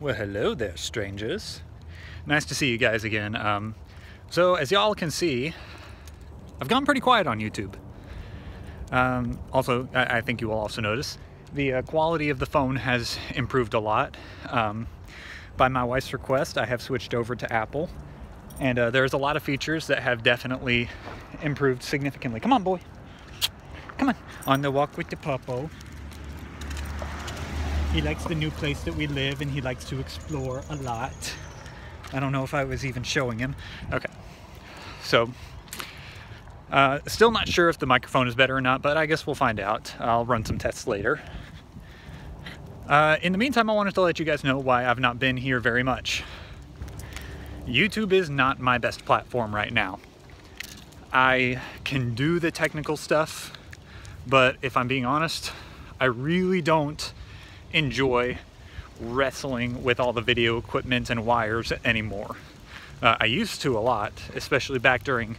Well, hello there, strangers. Nice to see you guys again. So, as y'all can see, I've gone pretty quiet on YouTube. Also, I think you will also notice the quality of the phone has improved a lot. By my wife's request, I have switched over to Apple, and there's a lot of features that have definitely improved significantly. Come on, boy. Come on the walk with the puppo. He likes the new place that we live, and he likes to explore a lot. I don't know if I was even showing him. Okay, so still not sure if the microphone is better or not, but I guess we'll find out. I'll run some tests later. In the meantime, I wanted to let you guys know why I've not been here very much. YouTube is not my best platform right now. I can do the technical stuff, but if I'm being honest, I really don't enjoy wrestling with all the video equipment and wires anymore. I used to a lot, especially back during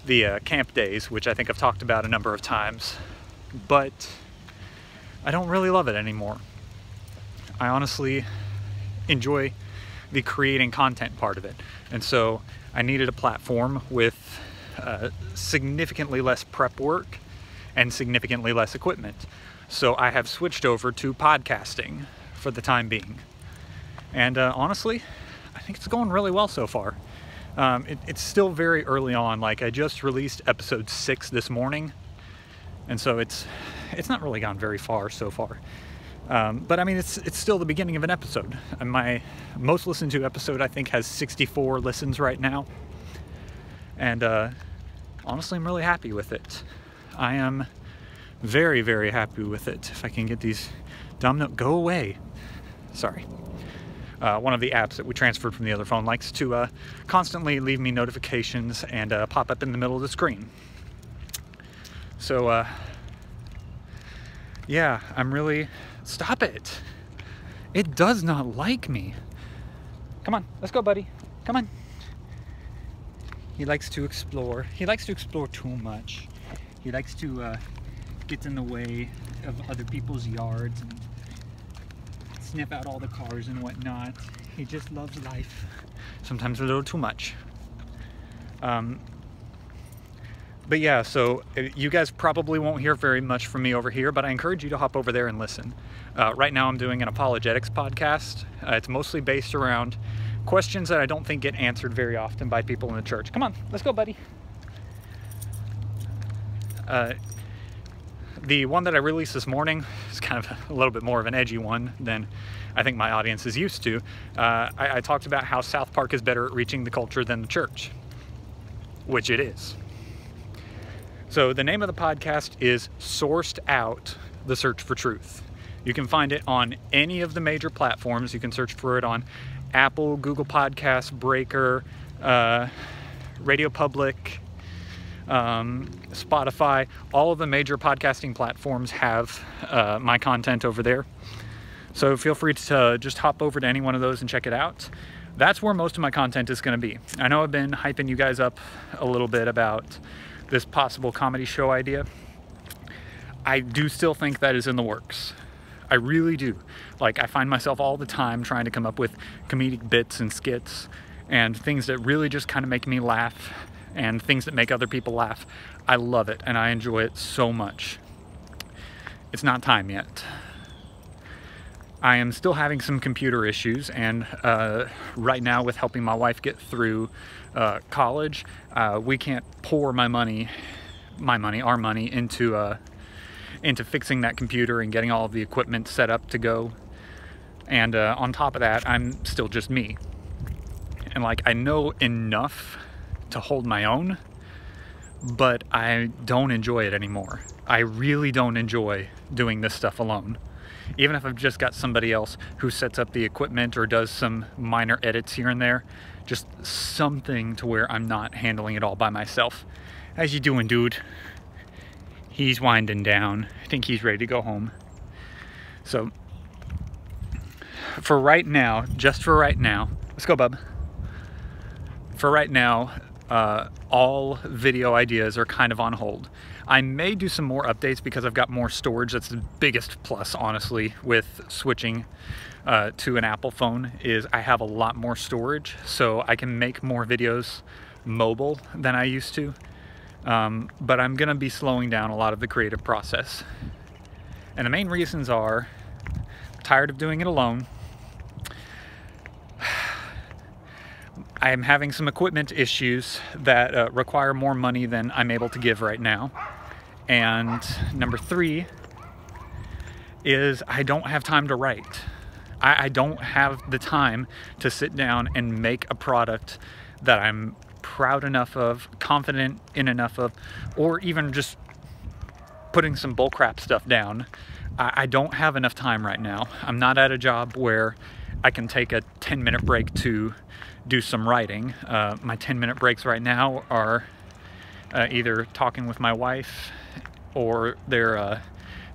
the camp days, which I think I've talked about a number of times, but I don't really love it anymore. I honestly enjoy the creating content part of it, and so I needed a platform with significantly less prep work and significantly less equipment. So I have switched over to podcasting for the time being. And honestly, I think it's going really well so far. It's still very early on. Like, I just released episode 6 this morning, and so it's not really gone very far so far. But I mean, it's still the beginning of an episode. And my most listened to episode, I think, has 64 listens right now. And honestly, I'm really happy with it. I am very, very happy with it. If I can get these go away. Sorry. One of the apps that we transferred from the other phone likes to constantly leave me notifications and pop up in the middle of the screen. So, yeah, I'm really... Stop it! It does not like me. Come on, let's go, buddy. Come on. He likes to explore. He likes to explore too much. He likes to get in the way of other people's yards and sniff out all the cars and whatnot. He just loves life. Sometimes a little too much. But yeah, so you guys probably won't hear very much from me over here, but I encourage you to hop over there and listen. Right now I'm doing an apologetics podcast. It's mostly based around questions that I don't think get answered very often by people in the church. Come on, let's go, buddy. The one that I released this morning is kind of a little bit more of an edgy one than I think my audience is used to. I talked about how South Park is better at reaching the culture than the church, which it is. So the name of the podcast is Sourced Out, The Search for Truth. You can find it on any of the major platforms. You can search for it on Apple, Google Podcasts, Breaker, Radio Public, Spotify. All of the major podcasting platforms have my content over there. So feel free to just hop over to any one of those and check it out. That's where most of my content is going to be. I know I've been hyping you guys up a little bit about this possible comedy show idea. I do still think that is in the works. I really do. Like, I find myself all the time trying to come up with comedic bits and skits and things that really just kind of make me laugh and things that make other people laugh. I love it and I enjoy it so much. It's not time yet. I am still having some computer issues, and right now with helping my wife get through college, we can't pour our money into fixing that computer and getting all of the equipment set up to go. And on top of that, I'm still just me. And like, I know enough to hold my own, but I don't enjoy it anymore. I really don't enjoy doing this stuff alone. Even if I've just got somebody else who sets up the equipment or does some minor edits here and there, just something to where I'm not handling it all by myself. How's you doing, dude? He's winding down. I think he's ready to go home. So, for right now, just for right now, let's go, bub. For right now, all video ideas are kind of on hold. I may do some more updates because I've got more storage. That's the biggest plus, honestly, with switching to an Apple phone, is I have a lot more storage, so I can make more videos mobile than I used to. But I'm gonna be slowing down a lot of the creative process. And the main reasons are, I'm tired of doing it alone. I am having some equipment issues that require more money than I'm able to give right now. And number 3 is I don't have time to write. I don't have the time to sit down and make a product that I'm proud enough of, confident in enough of, or even just putting some bullcrap stuff down. I don't have enough time right now. I'm not at a job where I can take a 10-minute break to do some writing. My 10-minute breaks right now are either talking with my wife, or they're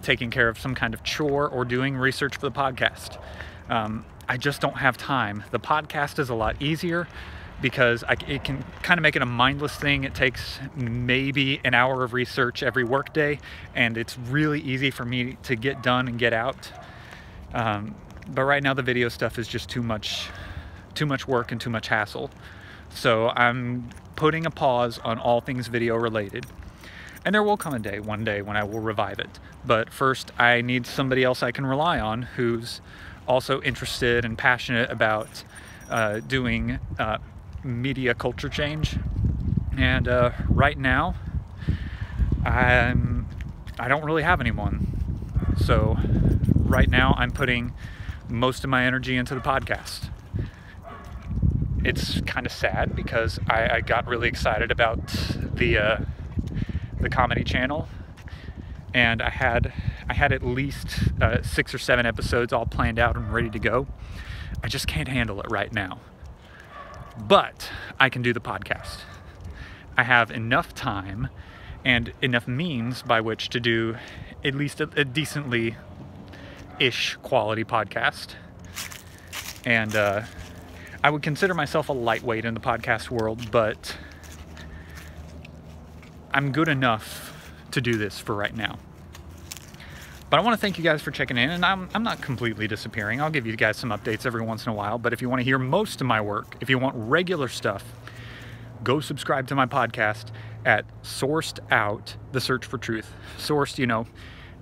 taking care of some kind of chore, or doing research for the podcast. I just don't have time. The podcast is a lot easier because it can kind of make it a mindless thing. It takes maybe an hour of research every workday, and it's really easy for me to get done and get out. But right now the video stuff is just too much work and too much hassle. So I'm putting a pause on all things video related. And there will come one day when I will revive it. But first I need somebody else I can rely on who's also interested and passionate about doing media culture change. And right now I don't really have anyone. So right now I'm putting most of my energy into the podcast. It's kind of sad because I got really excited about the comedy channel, and I had at least 6 or 7 episodes all planned out and ready to go. I just can't handle it right now. But I can do the podcast. I have enough time and enough means by which to do at least a decently-ish quality podcast. And I would consider myself a lightweight in the podcast world, but I'm good enough to do this for right now. But I want to thank you guys for checking in, and I'm not completely disappearing. I'll give you guys some updates every once in a while, but if you want to hear most of my work, if you want regular stuff, go subscribe to my podcast at Sourced Out, The Search for Truth. Sourced, you know,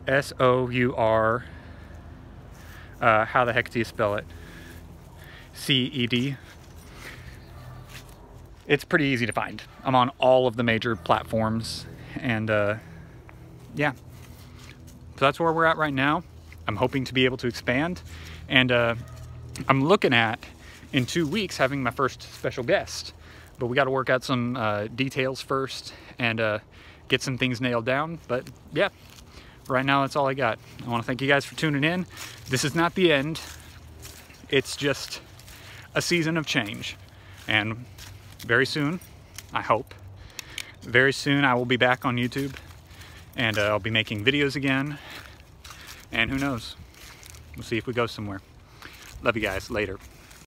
S-O-U-R, how the heck do you spell it? C-E-D. It's pretty easy to find. I'm on all of the major platforms, and yeah. So that's where we're at right now. I'm hoping to be able to expand, and I'm looking at, in 2 weeks, having my first special guest. But we got to work out some details first and get some things nailed down. But yeah, right now that's all I got. I want to thank you guys for tuning in. This is not the end. It's just a season of change. And very soon, I hope, very soon I will be back on YouTube, and I'll be making videos again. And who knows? We'll see if we go somewhere. Love you guys. Later.